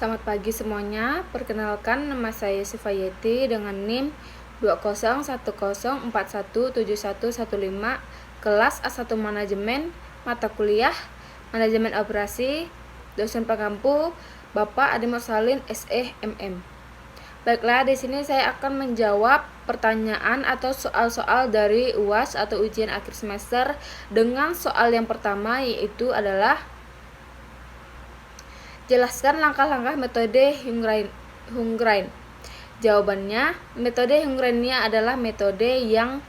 Selamat pagi semuanya, perkenalkan nama saya Sifayeti dengan NIM 201041717115, kelas A1 Manajemen, mata kuliah Manajemen Operasi, dosen pengampu Bapak Adi Mursalin SE MM. Baiklah, di sini saya akan menjawab pertanyaan atau soal-soal dari UAS atau ujian akhir semester dengan soal yang pertama, yaitu adalah jelaskan langkah-langkah metode Hungarian. Jawabannya, metode Hungarian adalah metode yang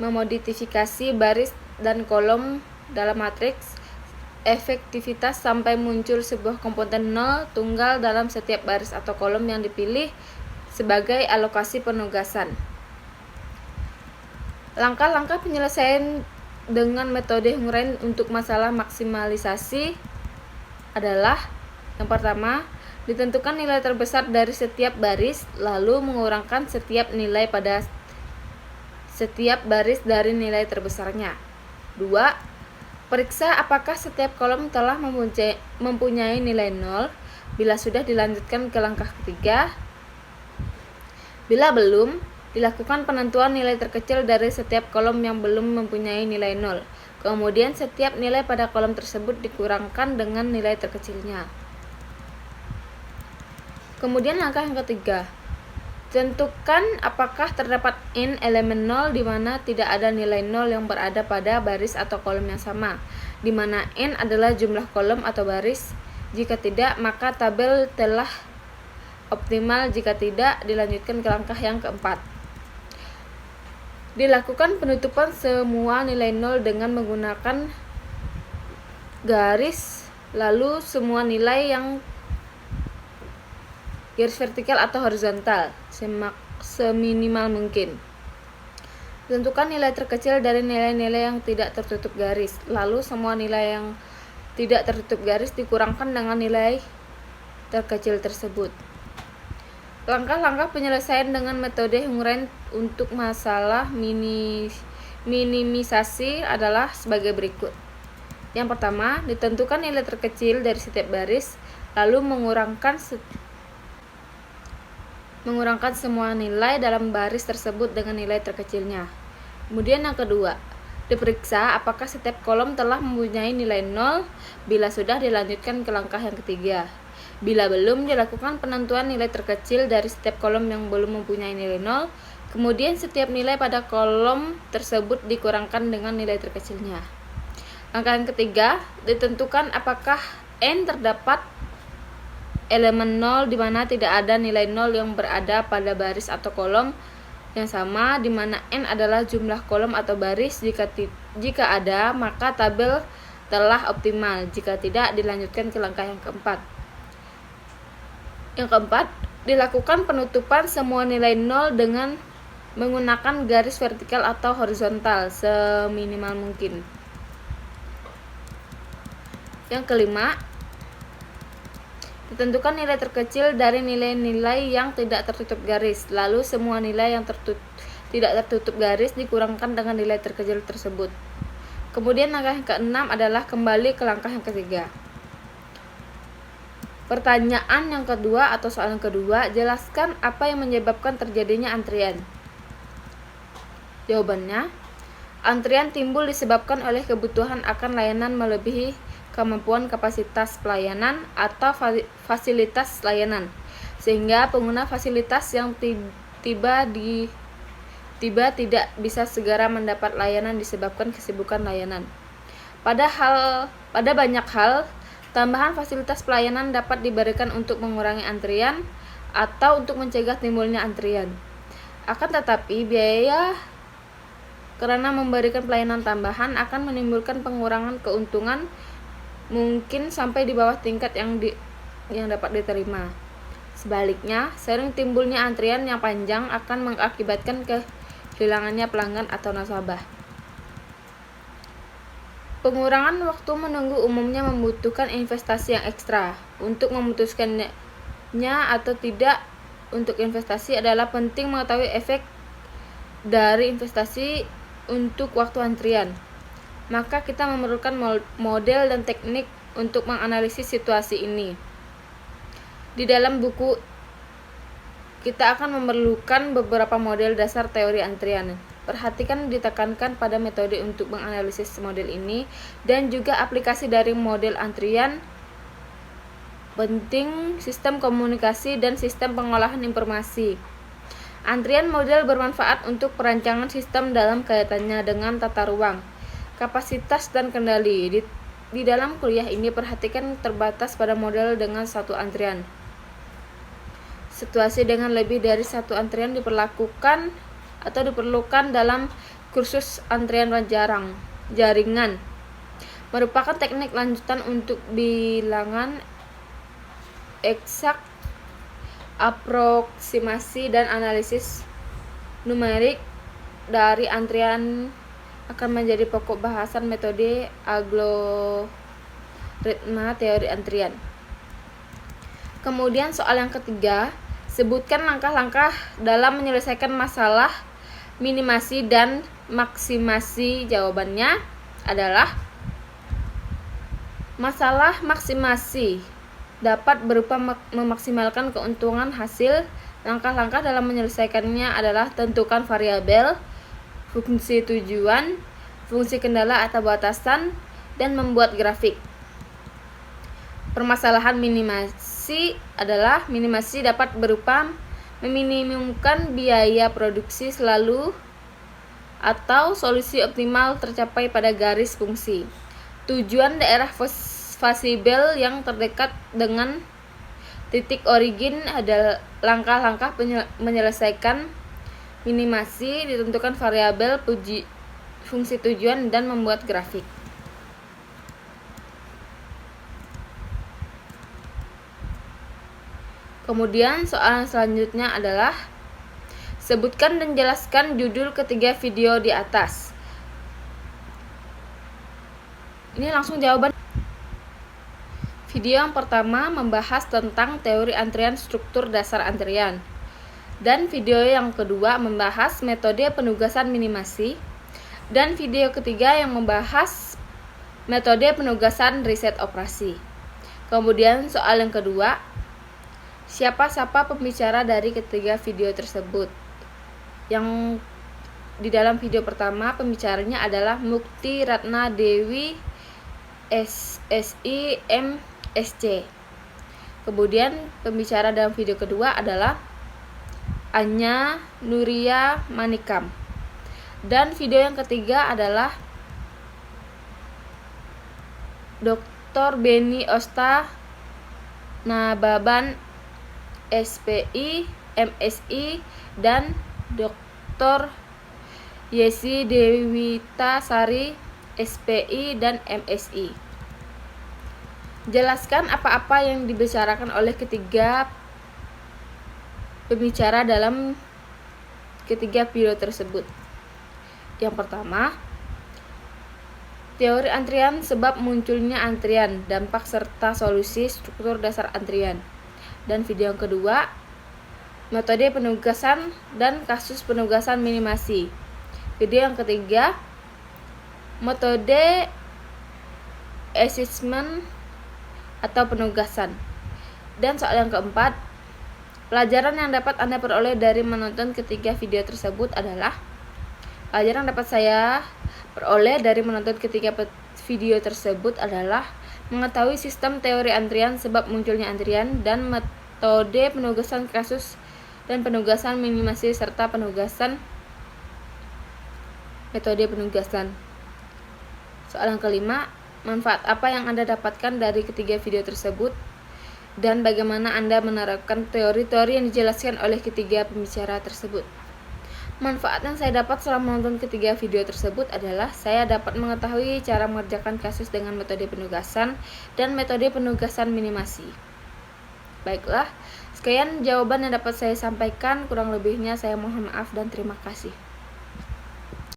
memodifikasi baris dan kolom dalam matriks efektivitas sampai muncul sebuah komponen nol tunggal dalam setiap baris atau kolom yang dipilih sebagai alokasi penugasan. Langkah-langkah penyelesaian dengan metode Hungarian untuk masalah maksimalisasi adalah: yang pertama, ditentukan nilai terbesar dari setiap baris, lalu mengurangkan setiap nilai pada setiap baris dari nilai terbesarnya. 2. Periksa apakah setiap kolom telah mempunyai nilai 0. Bila sudah, dilanjutkan ke langkah ketiga. Bila belum, dilakukan penentuan nilai terkecil dari setiap kolom yang belum mempunyai nilai 0. Kemudian setiap nilai pada kolom tersebut dikurangkan dengan nilai terkecilnya. Kemudian langkah yang ketiga, tentukan apakah terdapat n elemen 0 di mana tidak ada nilai 0 yang berada pada baris atau kolom yang sama, di mana n adalah jumlah kolom atau baris. Jika tidak, maka tabel telah optimal. Jika tidak, dilanjutkan ke langkah yang keempat. Dilakukan penutupan semua nilai 0 dengan menggunakan garis, lalu semua nilai yang garis vertikal atau horizontal seminimal mungkin. Tentukan nilai terkecil dari nilai-nilai yang tidak tertutup garis, lalu semua nilai yang tidak tertutup garis dikurangkan dengan nilai terkecil tersebut. Langkah-langkah penyelesaian dengan metode Hungarian untuk masalah minimisasi adalah sebagai berikut. Yang pertama, ditentukan nilai terkecil dari setiap baris, lalu mengurangkan semua nilai dalam baris tersebut dengan nilai terkecilnya. Kemudian yang kedua, diperiksa apakah setiap kolom telah mempunyai nilai 0. Bila sudah, dilanjutkan ke langkah yang ketiga. Bila belum, dilakukan penentuan nilai terkecil dari setiap kolom yang belum mempunyai nilai 0. Kemudian setiap nilai pada kolom tersebut dikurangkan dengan nilai terkecilnya. Langkah yang ketiga, ditentukan apakah n terdapat elemen 0 di mana tidak ada nilai 0 yang berada pada baris atau kolom yang sama, di mana n adalah jumlah kolom atau baris. Jika ada, maka tabel telah optimal. Jika tidak, dilanjutkan ke langkah yang keempat. Yang keempat, dilakukan penutupan semua nilai 0 dengan menggunakan garis vertikal atau horizontal seminimal mungkin. Yang kelima, ditentukan nilai terkecil dari nilai-nilai yang tidak tertutup garis, lalu semua nilai yang tidak tertutup garis dikurangkan dengan nilai terkecil tersebut. Kemudian langkah yang keenam adalah kembali ke langkah yang ketiga. Pertanyaan yang kedua atau soal yang kedua, jelaskan apa yang menyebabkan terjadinya antrian. Jawabannya, antrian timbul disebabkan oleh kebutuhan akan layanan melebihi kemampuan kapasitas pelayanan atau fasilitas layanan, sehingga pengguna fasilitas yang tiba tidak bisa segera mendapat layanan disebabkan kesibukan layanan. Pada banyak hal, tambahan fasilitas pelayanan dapat diberikan untuk mengurangi antrian atau untuk mencegah timbulnya antrian. Akan tetapi, biaya karena memberikan pelayanan tambahan akan menimbulkan pengurangan keuntungan, mungkin sampai di bawah tingkat yang dapat diterima. Sebaliknya, sering timbulnya antrian yang panjang akan mengakibatkan kehilangannya pelanggan atau nasabah. Pengurangan waktu menunggu umumnya membutuhkan investasi yang ekstra. Untuk memutuskannya atau tidak untuk investasi adalah penting mengetahui efek dari investasi untuk waktu antrian. Maka kita memerlukan model dan teknik untuk menganalisis situasi ini. Di dalam buku kita akan memerlukan beberapa model dasar teori antrian. Perhatikan ditekankan pada metode untuk menganalisis model ini dan juga aplikasi dari model antrian, penting sistem komunikasi dan sistem pengolahan informasi. Antrian model bermanfaat untuk perancangan sistem dalam kaitannya dengan tata ruang, kapasitas dan kendali. Di dalam kuliah ini perhatikan terbatas pada model dengan satu antrian. Situasi dengan lebih dari satu antrian diperlukan dalam kursus antrian jaringan. Merupakan teknik lanjutan untuk bilangan eksak, aproksimasi dan analisis numerik dari antrian akan menjadi pokok bahasan metode algoritma teori antrian. Kemudian soal yang ketiga, sebutkan langkah-langkah dalam menyelesaikan masalah minimasi dan maksimasi. Jawabannya adalah masalah maksimasi dapat berupa memaksimalkan keuntungan hasil. Langkah-langkah dalam menyelesaikannya adalah tentukan variabel, fungsi tujuan, fungsi kendala atau batasan, dan membuat grafik. Permasalahan minimasi adalah minimasi dapat berupa meminimumkan biaya produksi selalu atau solusi optimal tercapai pada garis fungsi. Tujuan daerah fasibel yang terdekat dengan titik origin adalah langkah-langkah menyelesaikan minimasi, ditentukan variabel, fungsi tujuan, dan membuat grafik. Kemudian soal selanjutnya adalah sebutkan dan jelaskan judul ketiga video di atas. Ini langsung jawaban. Video yang pertama membahas tentang teori antrian, struktur dasar antrian. Dan video yang kedua membahas metode penugasan minimasi. Dan video ketiga yang membahas metode penugasan riset operasi. Kemudian soal yang kedua, siapa pembicara dari ketiga video tersebut? Yang di dalam video pertama pembicaranya adalah Mukti Ratna Dewi SSI MSc. Kemudian pembicara dalam video kedua adalah Anya Nuria Manikam. Dan video yang ketiga adalah Dr. Beni Osta Nababan SPI MSI dan Dr. Yesi Dewita Sari SPI dan MSI. Jelaskan apa-apa yang dibicarakan oleh ketiga pembicara dalam ketiga video tersebut. Yang pertama, teori antrian, sebab munculnya antrian, dampak serta solusi, struktur dasar antrian. Dan video yang kedua, metode penugasan dan kasus penugasan minimasi. Video yang ketiga, metode assessment atau penugasan. Dan soal yang keempat, pelajaran yang dapat Anda peroleh dari menonton ketiga video tersebut adalah pelajaran yang dapat saya peroleh dari menonton ketiga video tersebut adalah mengetahui sistem teori antrian, sebab munculnya antrian, dan metode penugasan kasus dan penugasan minimasi serta penugasan metode penugasan. Soal yang kelima, manfaat apa yang Anda dapatkan dari ketiga video tersebut dan bagaimana Anda menerapkan teori-teori yang dijelaskan oleh ketiga pembicara tersebut. Manfaat yang saya dapat selama menonton ketiga video tersebut adalah saya dapat mengetahui cara mengerjakan kasus dengan metode penugasan dan metode penugasan minimasi. Baiklah, sekian jawaban yang dapat saya sampaikan. Kurang lebihnya saya mohon maaf dan terima kasih.